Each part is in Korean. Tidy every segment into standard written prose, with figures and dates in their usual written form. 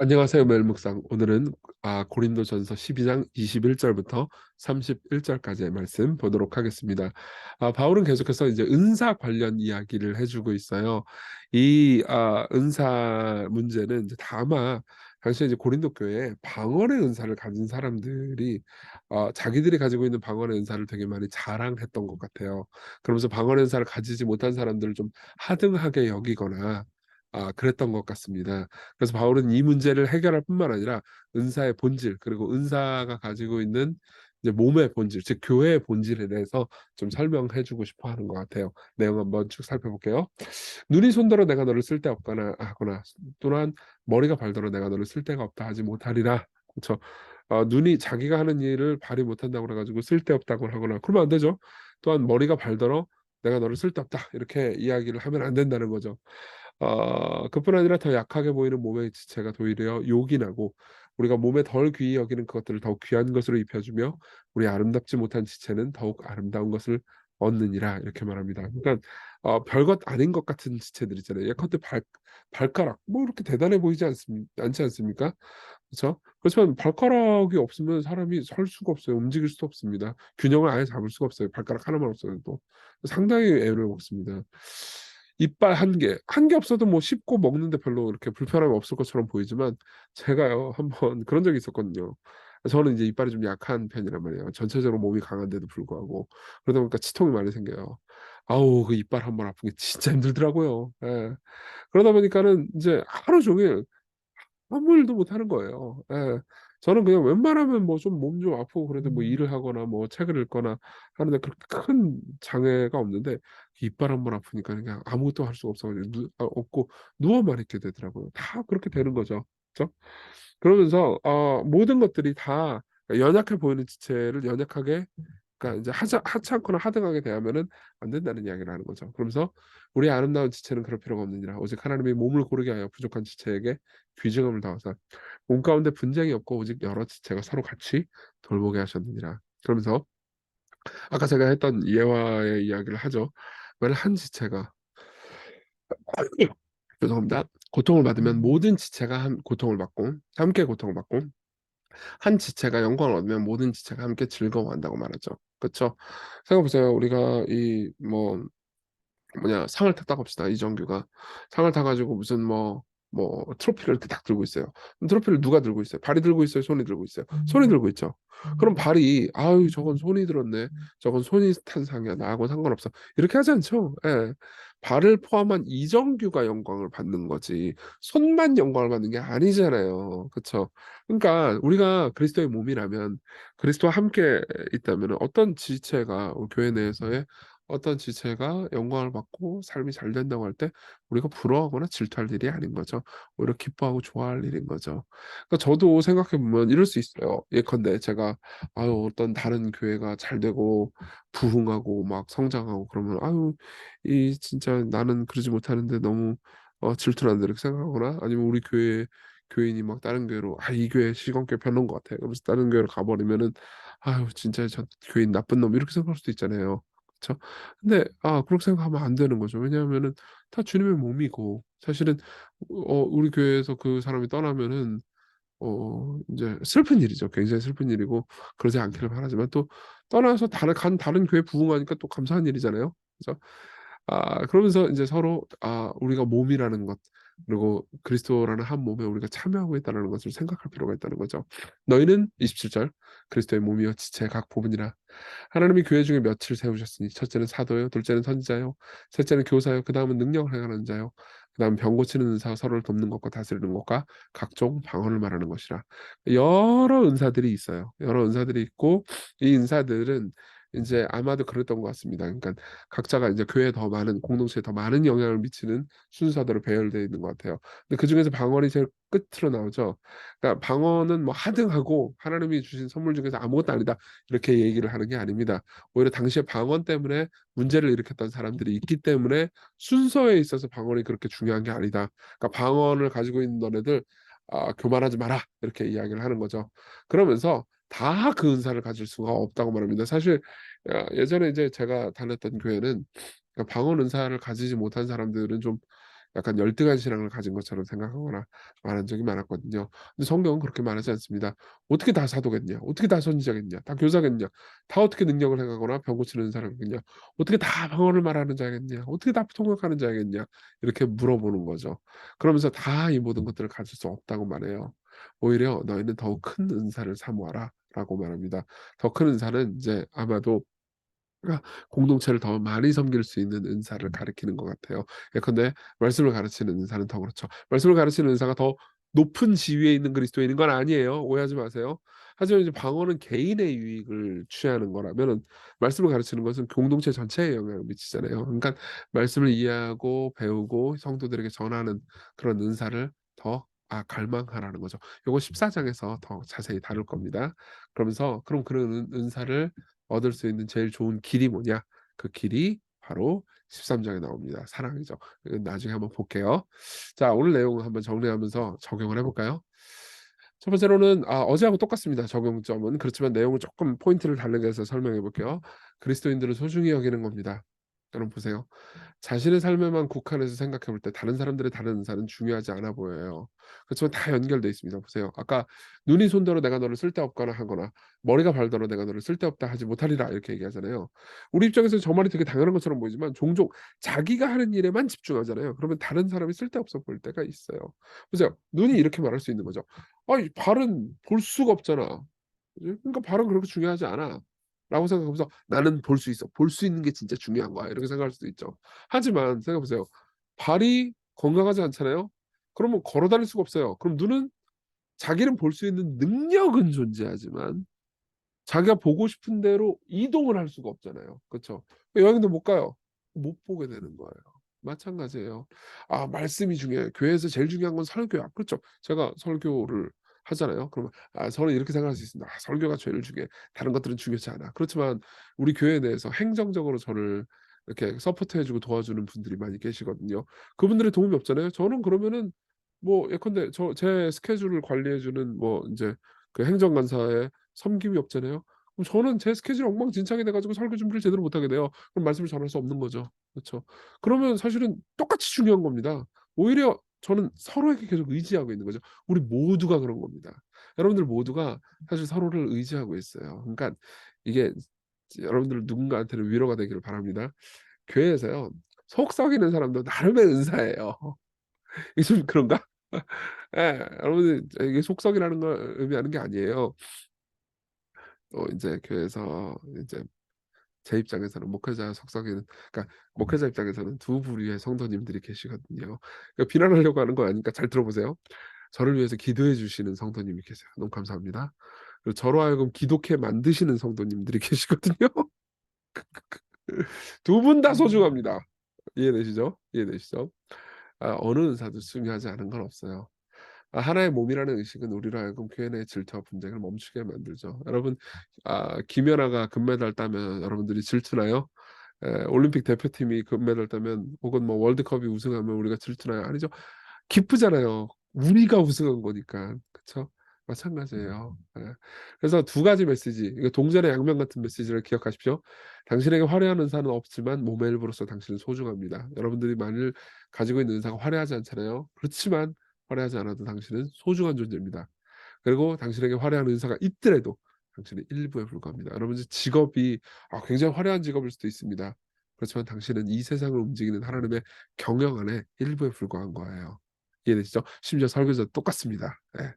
안녕하세요, 멜묵상. 오늘은 고린도전서 12장 21절부터 31절까지의 말씀 보도록 하겠습니다. 바울은 계속해서 이제 은사 관련 이야기를 해주고 있어요. 이 은사 문제는 이제 다마 당시에 이제 고린도 교회에 방언의 은사를 가진 사람들이 자기들이 가지고 있는 방언의 은사를 되게 많이 자랑했던 것 같아요. 그러면서 방언의 은사를 가지지 못한 사람들을 좀 하등하게 여기거나 그랬던 것 같습니다. 그래서 바울은 이 문제를 해결할 뿐만 아니라 은사의 본질, 그리고 은사가 가지고 있는 이제 몸의 본질, 즉 교회의 본질에 대해서 좀 설명해 주고 싶어 하는 것 같아요. 내용 한번 쭉 살펴볼게요. 눈이 손더러 내가 너를 쓸데없거나 하거나, 또한 머리가 발더러 내가 너를 쓸데가 없다 하지 못하리라. 그렇죠. 눈이 자기가 하는 일을 발이 못한다고 그래가지고 쓸데없다고 하거나 그러면 안 되죠. 또한 머리가 발더러 내가 너를 쓸데없다 이렇게 이야기를 하면 안 된다는 거죠. 그뿐 아니라 더 약하게 보이는 몸의 지체가 도리어 요긴하고, 우리가 몸에 덜 귀히 여기는 것들을 더욱 귀한 것으로 입혀주며 우리 아름답지 못한 지체는 더욱 아름다운 것을 얻느니라, 이렇게 말합니다. 그러니까 별것 아닌 것 같은 지체들 있잖아요. 예컨대 발가락 뭐 이렇게 대단해 보이지 않지 않습니까? 그렇죠? 그렇지만 발가락이 없으면 사람이 설 수가 없어요. 움직일 수도 없습니다. 균형을 아예 잡을 수가 없어요. 발가락 하나만 없어도 또 상당히 애를 먹습니다. 이빨 한 개 없어도 뭐 씹고 먹는데 별로 이렇게 불편함이 없을 것처럼 보이지만, 제가요 한번 그런 적이 있었거든요. 저는 이제 이빨이 좀 약한 편이란 말이에요. 전체적으로 몸이 강한데도 불구하고 그러다 보니까 치통이 많이 생겨요. 아우, 그 이빨 한번 아픈 게 진짜 힘들더라고요. 예. 그러다 보니까는 이제 하루 종일 아무 일도 못 하는 거예요. 예. 저는 그냥 웬만하면 뭐 좀 몸 좀 아프고 그래도 뭐 일을 하거나 뭐 책을 읽거나 하는데 그렇게 큰 장애가 없는데, 이빨 한번 아프니까 그냥 아무것도 할 수가 없어 가지고 없고 누워만 있게 되더라고요. 다 그렇게 되는 거죠. 그죠? 그러면서 모든 것들이 다 연약해 보이는 지체를 연약하게, 그러니까 이제 하찮거나 하등하게 대하면은 안 된다는 이야기를 하는 거죠. 그러면서 우리 아름다운 지체는 그럴 필요가 없느니라. 오직 하나님이 몸을 고르게 하여 부족한 지체에게 귀중함을 더하사 몸 가운데 분쟁이 없고 오직 여러 지체가 서로 같이 돌보게 하셨느니라. 그러면서 아까 제가 했던 예화의 이야기를 하죠. 만약 한 지체가 죄송합니다. 고통을 받으면 모든 지체가 고통을 받고 함께 고통을 받고, 한 지체가 영광을 얻으면 모든 지체가 함께 즐거워한다고 말하죠. 그렇죠? 생각해보세요. 우리가 이 뭐 뭐냐 상을 탔다고 합시다. 이정규가 상을 타가지고 무슨 뭐 트로피를 이렇게 딱 들고 있어요. 그럼 트로피를 누가 들고 있어요? 발이 들고 있어요? 손이 들고 있어요? 손이 들고 있죠. 그럼 발이 아유 저건 손이 들었네. 저건 손이 탄 상이야. 나하고 상관없어. 이렇게 하지 않죠. 예. 발을 포함한 이정규가 영광을 받는 거지. 손만 영광을 받는 게 아니잖아요. 그렇죠? 그러니까 우리가 그리스도의 몸이라면, 그리스도와 함께 있다면 어떤 지체가 우리 교회 내에서의 어떤 지체가 영광을 받고 삶이 잘 된다고 할 때 우리가 부러워하거나 질투할 일이 아닌 거죠. 오히려 기뻐하고 좋아할 일인 거죠. 그러니까 저도 생각해 보면 이럴 수 있어요. 예컨대 제가 아유 어떤 다른 교회가 잘 되고 부흥하고 막 성장하고 그러면 아유 이 진짜 나는 그러지 못하는데 너무 질투난다 이렇게 생각하거나, 아니면 우리 교회 교인이 막 다른 교회로 이 교회 시건교 별론 것 같아. 그러면서 다른 교회로 가버리면은 아유 진짜 저 교인 나쁜 놈 이렇게 생각할 수도 있잖아요. 그렇죠? 근데 그렇게 생각하면 안 되는 거죠. 왜냐하면은 다 주님의 몸이고, 사실은 우리 교회에서 그 사람이 떠나면은 이제 슬픈 일이죠. 굉장히 슬픈 일이고 그러지 않기를 바라지만, 또 떠나서 다른 교회 부흥하니까 또 감사한 일이잖아요. 그죠? 그러면서 이제 서로 우리가 몸이라는 것, 그리고 그리스도라는 한 몸에 우리가 참여하고 있다는 것을 생각할 필요가 있다는 거죠. 너희는 27절 그리스도의 몸이요 지체 각 부분이라. 하나님이 교회 중에 몇을 세우셨으니 첫째는 사도요, 둘째는 선지자요, 셋째는 교사요, 그 다음은 능력을 행하는 자요, 그 다음 병 고치는 은사, 서로를 돕는 것과 다스리는 것과 각종 방언을 말하는 것이라. 여러 은사들이 있어요. 여러 은사들이 있고, 이 은사들은 이제 아마도 그랬던 것 같습니다. 그러니까 각자가 이제 교회에 더 많은, 공동체에 더 많은 영향을 미치는 순서대로 배열되어 있는 것 같아요. 근데 그 중에서 방언이 제일 끝으로 나오죠. 그러니까 방언은 뭐 하등하고 하나님이 주신 선물 중에서 아무것도 아니다 이렇게 얘기를 하는 게 아닙니다. 오히려 당시에 방언 때문에 문제를 일으켰던 사람들이 있기 때문에 순서에 있어서 방언이 그렇게 중요한 게 아니다. 그러니까 방언을 가지고 있는 너네들 교만하지 마라 이렇게 이야기를 하는 거죠. 그러면서 다 그 은사를 가질 수가 없다고 말합니다. 사실 예전에 이제 제가 다녔던 교회는 방언 은사를 가지지 못한 사람들은 좀 약간 열등한 신앙을 가진 것처럼 생각하거나 말한 적이 많았거든요. 근데 성경은 그렇게 말하지 않습니다. 어떻게 다 사도겠냐? 어떻게 다 선지자겠냐? 다 교사겠냐? 다 어떻게 능력을 행하거나 병 고치는 사람이겠냐? 어떻게 다 방언을 말하는 자겠냐? 어떻게 다 통역하는 자겠냐? 이렇게 물어보는 거죠. 그러면서 다 이 모든 것들을 가질 수 없다고 말해요. 오히려 너희는 더욱 큰 은사를 사모하라 라고 말합니다. 더 큰 은사는 이제 아마도 공동체를 더 많이 섬길 수 있는 은사를 가리키는 것 같아요. 예컨대 말씀을 가르치는 은사는 더 그렇죠. 말씀을 가르치는 은사가 더 높은 지위에 있는 그리스도인인 건 아니에요. 오해하지 마세요. 하지만 이제 방언은 개인의 유익을 취하는 거라면은 말씀을 가르치는 것은 공동체 전체에 영향을 미치잖아요. 그러니까 말씀을 이해하고 배우고 성도들에게 전하는 그런 은사를 더 갈망하라는 거죠. 요거 14장에서 더 자세히 다룰 겁니다. 그러면서 그럼 그런 은사를 얻을 수 있는 제일 좋은 길이 뭐냐? 그 길이 바로 13장에 나옵니다. 사랑이죠. 나중에 한번 볼게요. 자, 오늘 내용 한번 정리하면서 적용을 해볼까요? 첫 번째로는 어제하고 똑같습니다. 적용점은. 그렇지만 내용을 조금 포인트를 다르게 해서 설명해 볼게요. 그리스도인들을 소중히 여기는 겁니다. 여러분 보세요. 자신의 삶에만 국한해서 생각해 볼 때 다른 사람들의 다른 은사는 중요하지 않아 보여요. 그렇지만 다 연결돼 있습니다. 보세요. 아까 눈이 손더러 내가 너를 쓸데없거나 하거나 머리가 발더러 내가 너를 쓸데없다 하지 못하리라 이렇게 얘기하잖아요. 우리 입장에서 저 말이 되게 당연한 것처럼 보이지만 종종 자기가 하는 일에만 집중하잖아요. 그러면 다른 사람이 쓸데없어 보일 때가 있어요. 보세요. 눈이 이렇게 말할 수 있는 거죠. 이 발은 볼 수가 없잖아. 그러니까 발은 그렇게 중요하지 않아. 라고 생각하면서 나는 볼 수 있어. 볼 수 있는 게 진짜 중요한 거야. 이렇게 생각할 수도 있죠. 하지만 생각해 보세요. 발이 건강하지 않잖아요. 그러면 걸어 다닐 수가 없어요. 그럼 눈은 자기는 볼 수 있는 능력은 존재하지만 자기가 보고 싶은 대로 이동을 할 수가 없잖아요. 그렇죠? 여행도 못 가요. 못 보게 되는 거예요. 마찬가지예요. 말씀이 중요해요. 교회에서 제일 중요한 건 설교야. 그렇죠? 제가 설교를 하잖아요. 그러면 저는 이렇게 생각할 수 있습니다. 설교가 제일 중요해. 다른 것들은 중요하지 않아. 그렇지만 우리 교회 내에서 행정적으로 저를 이렇게 서포트해주고 도와주는 분들이 많이 계시거든요. 그분들의 도움이 없잖아요. 저는 그러면은 뭐 예컨대 제 스케줄을 관리해주는 뭐 이제 그 행정간사의 섬김이 없잖아요. 그럼 저는 제 스케줄이 엉망진창이 돼 가지고 설교 준비를 제대로 못 하게 돼요. 그럼 말씀을 전할 수 없는 거죠. 그렇죠. 그러면 사실은 똑같이 중요한 겁니다. 오히려 저는 서로에게 계속 의지하고 있는 거죠. 우리 모두가 그런 겁니다. 여러분들 모두가 사실 서로를 의지하고 있어요. 그러니까 이게 여러분들 누군가한테는 위로가 되기를 바랍니다. 교회에서요. 속 썩이는 사람도 나름의 은사예요. 이게 좀 그런가? 예. 여러분들 이게 속썩이라는 걸 의미하는 게 아니에요. 인제 교회에서 인제 제 입장에서는 목회자 속썩이는, 그러니까 목회자 입장에서는 두 부류의 성도님들이 계시거든요. 그러니까 비난하려고 하는 거 아니니까 잘 들어보세요. 저를 위해서 기도해 주시는 성도님이 계세요. 너무 감사합니다. 그리고 저로 하여금 기독해 만드시는 성도님들이 계시거든요. 두 분 다 소중합니다. 이해되시죠? 이해되시죠? 어느 은사도 중요하지 않은 건 없어요. 하나의 몸이라는 의식은 우리로 하여금 교회 내 질투와 분쟁을 멈추게 만들죠. 여러분, 김연아가 금메달 따면 여러분들이 질투나요? 올림픽 대표팀이 금메달 따면 혹은 뭐 월드컵이 우승하면 우리가 질투나요? 아니죠. 기쁘잖아요. 우리가 우승한 거니까. 그쵸? 마찬가지예요. 예. 그래서 두 가지 메시지, 이거 동전의 양면 같은 메시지를 기억하십시오. 당신에게 화려한 은사는 없지만 몸의 일부로서 당신은 소중합니다. 여러분들이 만일 가지고 있는 은사가 화려하지 않잖아요. 그렇지만 화려하지 않아도 당신은 소중한 존재입니다. 그리고 당신에게 화려한 은사가 있더라도 당신은 일부에 불과합니다. 여러분들 직업이 굉장히 화려한 직업일 수도 있습니다. 그렇지만 당신은 이 세상을 움직이는 하나님의 경영 안에 일부에 불과한 거예요. 이해되시죠? 심지어 설교자도 똑같습니다. 예.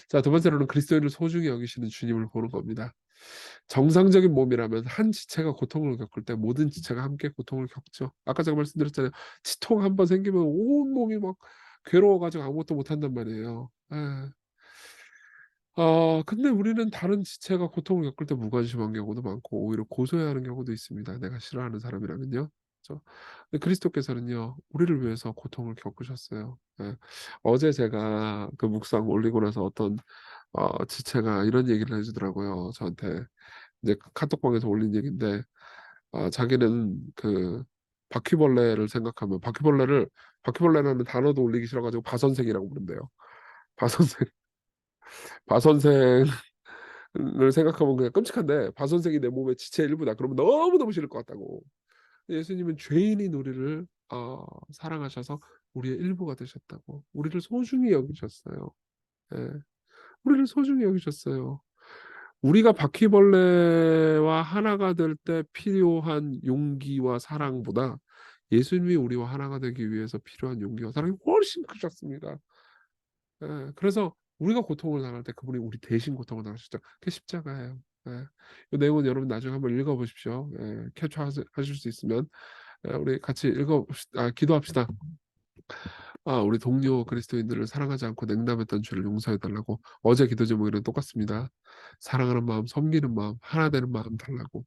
자, 두 번째로는 그리스도인을 소중히 여기시는 주님을 보는 겁니다. 정상적인 몸이라면 한 지체가 고통을 겪을 때 모든 지체가 함께 고통을 겪죠. 아까 제가 말씀드렸잖아요. 치통 한 번 생기면 온몸이 막 괴로워 가지고 아무것도 못 한단 말이에요. 예. 근데 우리는 다른 지체가 고통을 겪을 때 무관심한 경우도 많고 오히려 고소해야 하는 경우도 있습니다, 내가 싫어하는 사람이라면요. 그죠? 근데 그리스도께서는요, 우리를 위해서 고통을 겪으셨어요. 예. 어제 제가 그 묵상 올리고 나서 어떤 지체가 이런 얘기를 해 주더라고요, 저한테. 이제 카톡방에서 올린 얘기인데 자기는 그 바퀴벌레를 생각하면 바퀴벌레라는 단어도 올리기 싫어 가지고 바선생이라고 부른대요. 바선생. 바선생 을 생각하면 그냥 끔찍한데 바선생이 내 몸의 지체의 일부다 그러면 너무너무 싫을 것 같다고. 예수님은 죄인인 우리를 사랑하셔서 우리의 일부가 되셨다고. 우리를 소중히 여기셨어요. 예, 우리를 소중히 여기셨어요. 우리가 바퀴벌레와 하나가 될 때 필요한 용기와 사랑보다 예수님이 우리와 하나가 되기 위해서 필요한 용기와 사랑이 훨씬 크셨습니다. 예, 그래서 우리가 고통을 당할 때 그분이 우리 대신 고통을 당하셨죠. 그게 십자가예요. 예, 이 내용은 여러분 나중에 한번 읽어보십시오. 예, 캡처하실 수 있으면 우리 같이 기도합시다. 우리 동료 그리스도인들을 사랑하지 않고 냉담했던 죄를 용서해 달라고. 어제 기도 제목이랑 똑같습니다. 사랑하는 마음, 섬기는 마음, 하나 되는 마음 달라고.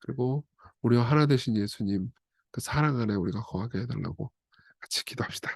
그리고 우리와 하나 되신 예수님 그 사랑 안에 우리가 거하게 해달라고 같이 기도합시다.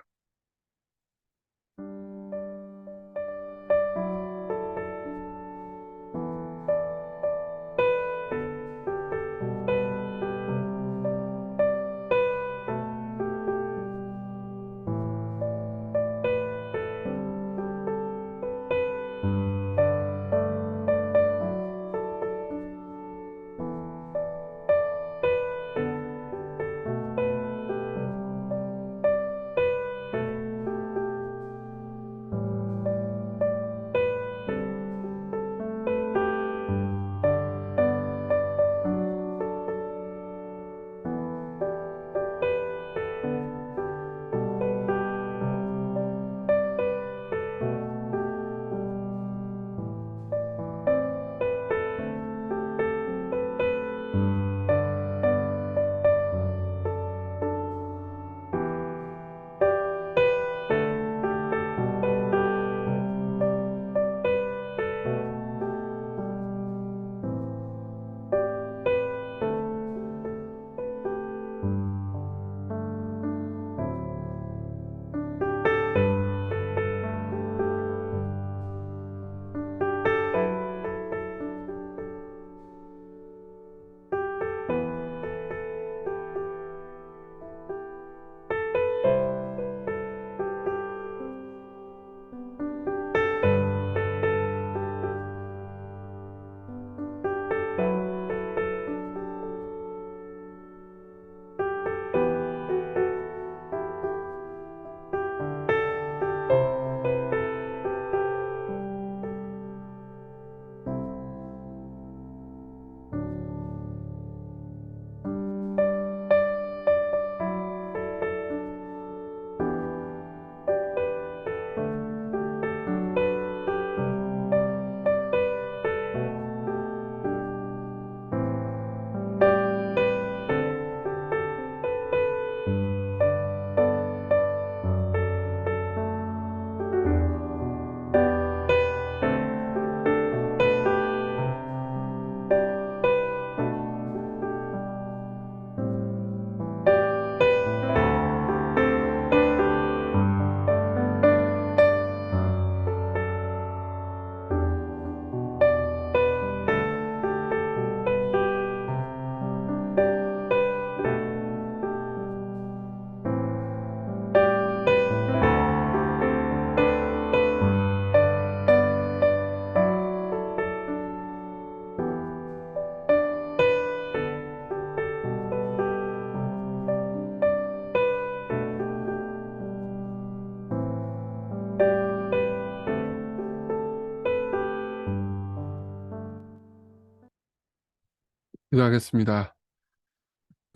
기도하겠습니다.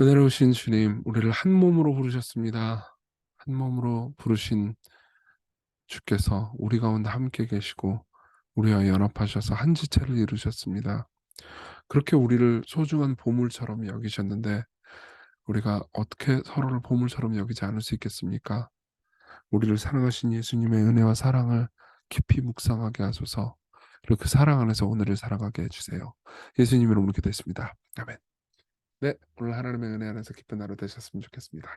은혜로우신 주님, 우리를 한 몸으로 부르셨습니다. 한 몸으로 부르신 주께서 우리 가운데 함께 계시고 우리와 연합하셔서 한 지체를 이루셨습니다. 그렇게 우리를 소중한 보물처럼 여기셨는데 우리가 어떻게 서로를 보물처럼 여기지 않을 수 있겠습니까? 우리를 사랑하신 예수님의 은혜와 사랑을 깊이 묵상하게 하소서. 그리고 그 사랑 안에서 오늘을 살아가게 해주세요. 예수님 이름으로 기도했습니다. 아멘. 네, 오늘 하나님의 은혜 안에서 기쁜 하루 되셨으면 좋겠습니다.